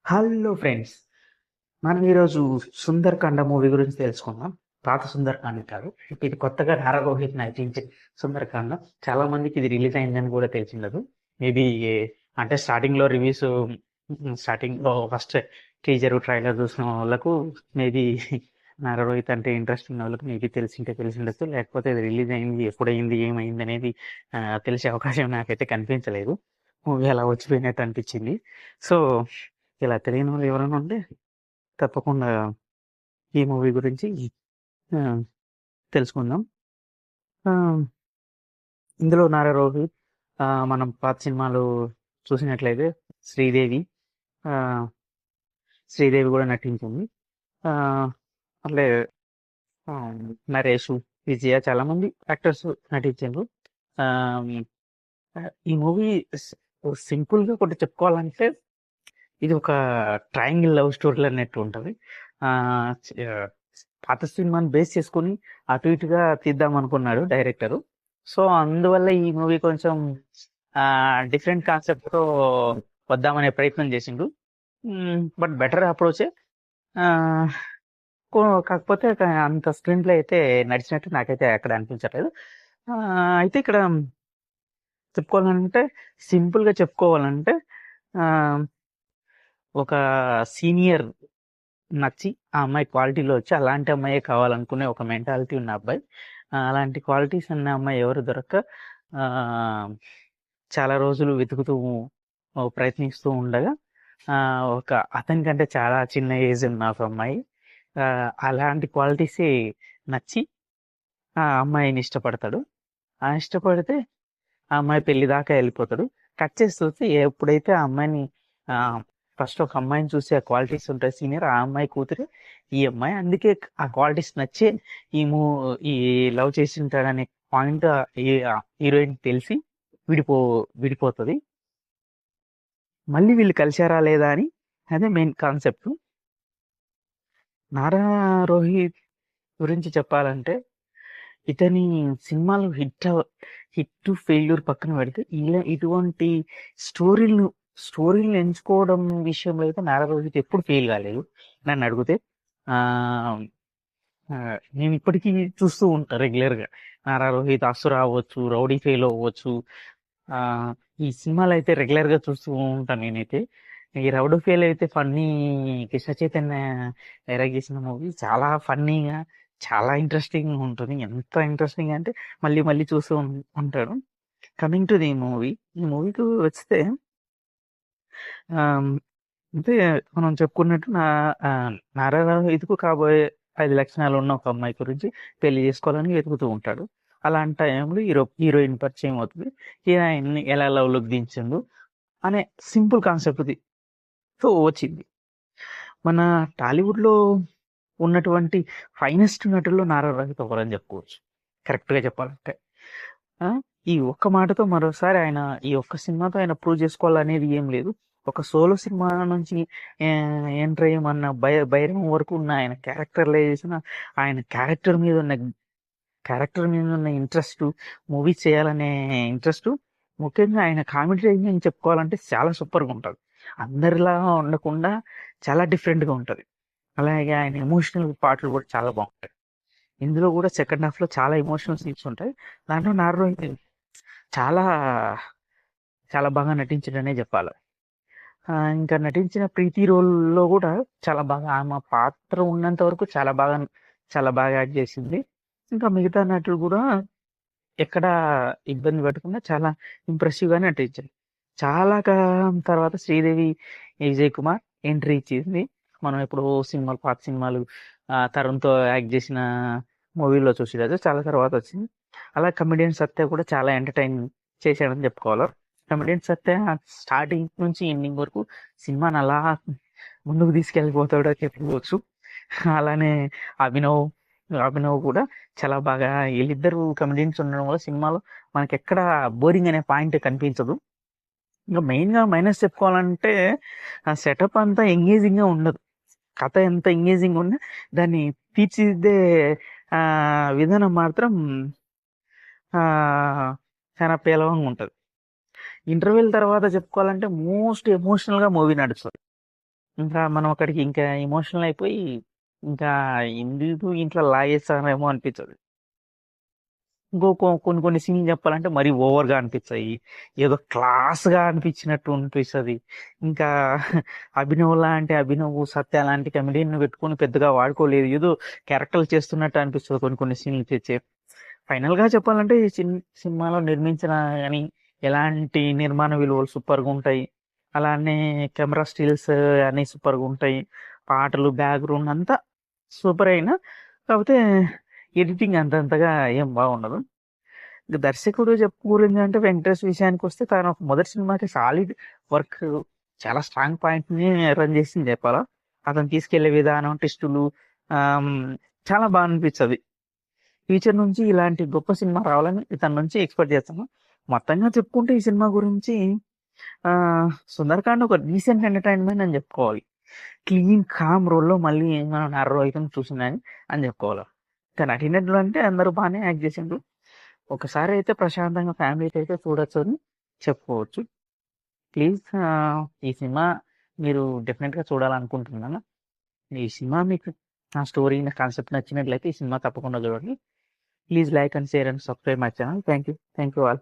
Hello friends, మనం ఈరోజు సుందర్కాండ movie గురించి తెలుసుకుందాం. పాత సుందర్కాండ కాదు, ఇది కొత్తగా నారా రోహిత్ నటించే సుందర్కాండ. చాలా మందికి ఇది రిలీజ్ అయిందని కూడా తెలిసిండదు. మేబీ అంటే స్టార్టింగ్ లో రివ్యూస్, స్టార్టింగ్ లో ఫస్ట్ టీజర్ ట్రైలర్ చూసిన వాళ్ళకు మేబీ నారా రోహిత్ అంటే ఇంట్రెస్ట్ ఉన్న వాళ్ళకి మేబీ తెలిసిండొచ్చు. లేకపోతే ఇది రిలీజ్ అయింది, ఎప్పుడైంది, ఏమైంది అనేది తెలిసే అవకాశం నాకైతే కనిపించలేదు. మూవీ అలా వచ్చిపోయినట్టు అనిపించింది. సో ఇలా తెలియని వాళ్ళు ఎవరైనా ఉంటే తప్పకుండా ఈ మూవీ గురించి ఆ, తెలుసుకుందాం. ఆ, ఇందులో నారా రోహిత్, మనం పాత సినిమాలు చూసినట్లయితే శ్రీదేవి ఆ, శ్రీదేవి కూడా నటించింది. ఆ, అట్లే ఆ, నరేష్, విజయ, చాలా మంది యాక్టర్స్ నటించారు. ఆ, ఈ మూవీ సింపుల్ గా ఒకటి చెప్పుకోవాలంటే ఇది ఒక ట్రయాంగిల్ లవ్ స్టోరీ అన్నట్టు ఉంటుంది. ఆ, చ- పాత సినిమాని బేస్ చేసుకుని అటు ఇటుగా తీద్దాం అనుకున్నాడు డైరెక్టరు. సో అందువల్ల ఈ మూవీ కొంచెం డిఫరెంట్ కాన్సెప్ట్ తో వద్దామనే ప్రయత్నం చేసిండు. బట్ బెటర్ అప్రోచే. కాకపోతే అంత స్క్రీన్ ప్లే అయితే నడిచినట్టు నాకైతే అక్కడ అనిపించట్లేదు. ఆ, అయితే ఇక్కడ చెప్పుకోవాలంటే, సింపుల్ గా చెప్పుకోవాలంటే, ఆ, ఒక సీనియర్ నచ్చి ఆ అమ్మాయి క్వాలిటీలో వచ్చి అలాంటి అమ్మాయే కావాలనుకునే ఒక మెంటాలిటీ ఉన్న అబ్బాయి. అలాంటి క్వాలిటీస్ ఉన్న అమ్మాయి ఎవరు దొరక్క ఆ, చాలా రోజులు వెతుకుతూ ప్రయత్నిస్తూ ఉండగా ఆ, ఒక అతనికంటే చాలా చిన్న ఏజ్ ఉన్న ఒక అమ్మాయి ఆ, అలాంటి క్వాలిటీస్ నచ్చి ఆ అమ్మాయిని ఇష్టపడతాడు. ఆ ఇష్టపడితే ఆ అమ్మాయి పెళ్లి దాకా వెళ్ళిపోతాడు. కట్ చేసి చూస్తే ఎప్పుడైతే ఆ అమ్మాయిని ఫస్ట్ ఒక అమ్మాయిని చూసి ఆ క్వాలిటీస్ ఉంటాయి సీనియర్, ఆ అమ్మాయి కూతురు ఈ అమ్మాయి. అందుకే ఆ క్వాలిటీస్ నచ్చే ఈ మూ ఈ లవ్ చేసి ఉంటాడనే పాయింట్ హీరోయిన్ తెలిసి విడిపో విడిపోతుంది. మళ్ళీ వీళ్ళు కలిశారా లేదా అని అదే మెయిన్ కాన్సెప్ట్. నారా రోహిత్ గురించి చెప్పాలంటే, ఇతని సినిమాలు హిట్ ఫెయిల్యూర్ పక్కన పెడితే ఇలా ఇటువంటి స్టోరీలను స్టోరీలను ఎంచుకోవడం విషయంలో అయితే నారా రోహిత్ ఎప్పుడు ఫెయిల్ కాలేదు నన్ను అడిగితే. ఆ ఆ, నేను ఇప్పటికీ చూస్తూ ఉంటా రెగ్యులర్ గా. నారా రోహిత్ అసుర అవ్వచ్చు, రౌడీ ఫెయిల్ అవ్వచ్చు. ఆ ఈ సినిమాలు అయితే రెగ్యులర్ గా చూస్తూ ఉంటాను నేనైతే. ఈ రౌడీ ఫెయిల్ అయితే ఫన్నీ, కృష్ణ చైతన్య డైరెక్ట్ చేసిన మూవీ చాలా ఫన్నీగా, చాలా ఇంట్రెస్టింగ్ ఉంటుంది. ఎంత ఇంట్రెస్టింగ్ అంటే మళ్ళీ మళ్ళీ చూస్తూ ఉంటాడు. కమింగ్ టు ది మూవీ, ఈ మూవీకి వస్తే ఆమ్, అంటే మనం చెప్పుకున్నట్టు ఆ, నారా ఇదికు కాబోయే 5 లక్షణాలు ఉన్న ఒక అమ్మాయి గురించి పెళ్లి చేసుకోవాలని వెతుకుతూ ఉంటాడు. అలాంటి టైంలో హీరోయిన్ పరిచయం అవుతుంది. హీరోయిన్ ఎలా లవ్ లోకి దించిండు అనే సింపుల్ కాన్సెప్ట్ తో వచ్చింది. మన టాలీవుడ్ లో ఉన్నటువంటి ఫైనెస్ట్ నటుల్లో నారా రోహిత్ ఒకరని చెప్పుకోవచ్చు, కరెక్ట్ గా చెప్పాలంటే. ఆ ఈ ఒక్క మాటతో మరోసారి ఆయన ఈ ఒక్క సినిమాతో ఆయన ప్రూవ్ చేసుకోవాలనేది ఏం లేదు. ఒక సోలో సినిమా నుంచి ఎంటర్ అయ్యమన్న భైరవం వరకు ఉన్న ఆయన క్యారెక్టరైజేషన్, ఆయన క్యారెక్టర్ మీద ఉన్న ఇంట్రెస్ట్, మూవీ చేయాలనే ఇంట్రెస్ట్, ముఖ్యంగా ఆయన కామెడీ రేంజ్ చెప్పుకోవాలంటే చాలా సూపర్గా ఉంటుంది. అందరిలా ఉండకుండా చాలా డిఫరెంట్గా ఉంటుంది. అలాగే ఆయన ఎమోషనల్ పాటలు కూడా చాలా బాగుంటాయి. ఇందులో కూడా సెకండ్ హాఫ్ లో చాలా ఎమోషనల్ సీన్స్ ఉంటాయి. దాంట్లో నార్రో చాలా చాలా బాగా నటించడనే చెప్పాలి. ఇంకా నటించిన ప్రీతి రోల్లో కూడా చాలా బాగా, ఆమె పాత్ర ఉన్నంత వరకు చాలా బాగా యాక్ట్ చేసింది. ఇంకా మిగతా నటులు కూడా ఎక్కడ ఇబ్బంది పెట్టకుండా చాలా ఇంప్రెసివ్ గానే నటించారు. చాలా కాలం తర్వాత శ్రీదేవి విజయ్ కుమార్ ఎంట్రీ ఇచ్చింది. మనం ఎప్పుడో సినిమాలు, పాత సినిమాలు తరుణ్తో యాక్ట్ చేసిన మూవీలో చూసేది చాలా తర్వాత వచ్చింది. అలా కమెడియన్ సత్య కూడా చాలా ఎంటర్టైన్ చేశాడని చెప్పుకోవాలి. కమెడియన్ సత్య స్టార్టింగ్ నుంచి ఎండింగ్ వరకు సినిమాని అలా ముందుకు తీసుకెళ్ళిపోతాడో చెప్పుకోవచ్చు. అలానే అభినవ్ అభినవ్ కూడా చాలా బాగా, వీళ్ళిద్దరు కమెడియన్స్ ఉండడం వల్ల సినిమాలో మనకి ఎక్కడ బోరింగ్ అనే పాయింట్ కనిపించదు. ఇంకా మెయిన్ గా మైనస్ చెప్పుకోవాలంటే ఆ సెటప్ అంతా ఎంగేజింగ్ గా ఉండదు. కథ ఎంత ఎంగేజింగ్ ఉన్నా దాన్ని తీర్చిదిద్దే ఆ విధానం మాత్రం ఆ చాలా పేలవంగా ఉంటది. ఇంటర్వెల్ తర్వాత చెప్పుకోవాలంటే మోస్ట్ ఎమోషనల్ గా మూవీ నడుస్తుంది. ఇంకా మనం అక్కడికి ఇంకా ఎమోషనల్ అయిపోయి ఇంకా ఎందుకు ఇంట్లో లాగేస్తారేమో అనిపించదు. కొన్ని కొన్ని సీన్లు చెప్పాలంటే మరీ ఓవర్‌గా అనిపిచ్చాయి. ఏదో క్లాస్‌గా అనిపించినట్టు అనిపిస్తది. ఇంకా అభినవ్ లాంటి అభినవ్, సత్య లాంటి కమెడియన్‌ని పెట్టుకొని పెద్దగా వాడుకోలేదు. ఏదో క్యారెక్టర్లు చేస్తున్నట్టు అనిపిస్తది కొన్ని కొన్ని సీన్లు చేచ్చే. ఫైనల్‌గా చెప్పాలంటే ఈ సినిమాలో నిర్మించిన గాని ఎలాంటి నిర్మాణ విలువలు సూపర్‌గుంటాయి. అలానే కెమెరా స్టిల్స్ అన్నీ సూపర్‌గుంటాయి. పాటలు, బ్యాక్‌గ్రౌండ్ అంతా సూపరే అయినా కాపోతే ఎడిటింగ్ అంతంతగా ఏం బాగుండదు. ఇక దర్శకుడు గురించంటే 'వెంకటేష్' విషయానికొస్తే తను మొదటి సినిమాకి సాలిడ్ వర్క్ చాలా స్ట్రాంగ్ పాయింట్‌ని రన్ చేసింది చెప్పాలా. అతను తీసుకెళ్ళే విధానం, ట్విస్టులు ఆహ్, హ్మ్, చాలా బా అనిపిచ్చది. ఫ్యూచర్ నుంచి ఇలాంటి గొప్ప సినిమా రావాలని ఇతని నుంచి ఎక్స్‌పెక్ట్ చేస్తాను. మొత్తంగా చెప్పుకుంటే ఈ సినిమా గురించి 'సుందరకాండ' ఒక డీసెంట్ ఎంటర్‌టైన్‌మెంట్ అని చెప్పుకోవాలి. క్లీన్, కామ్ రోల్‌లో మళ్ళీ మనం 'నార్రోయితను' చూసిందని అని చెప్పుకోవాలి. ఇక నటీనటులు అంటే అందరూ బానే యాక్ట్ చేసిండ్రు. ఒకసారి అయితే ప్రశాంతంగా ఫ్యామిలీతో అయితే చూడొచ్చని చెప్పుకోవచ్చు. ప్లీజ్ ఈ సినిమా మీరు డెఫినిట్‌గా చూడాలనుకుంటున్నాను. ఈ సినిమా మీకు నా స్టోరీ, నా కాన్సెప్ట్ నచ్చినట్లయితే ఈ సినిమా తప్పకుండా చూడండి. Please like and share and subscribe my channel. Thank you. Thank you all.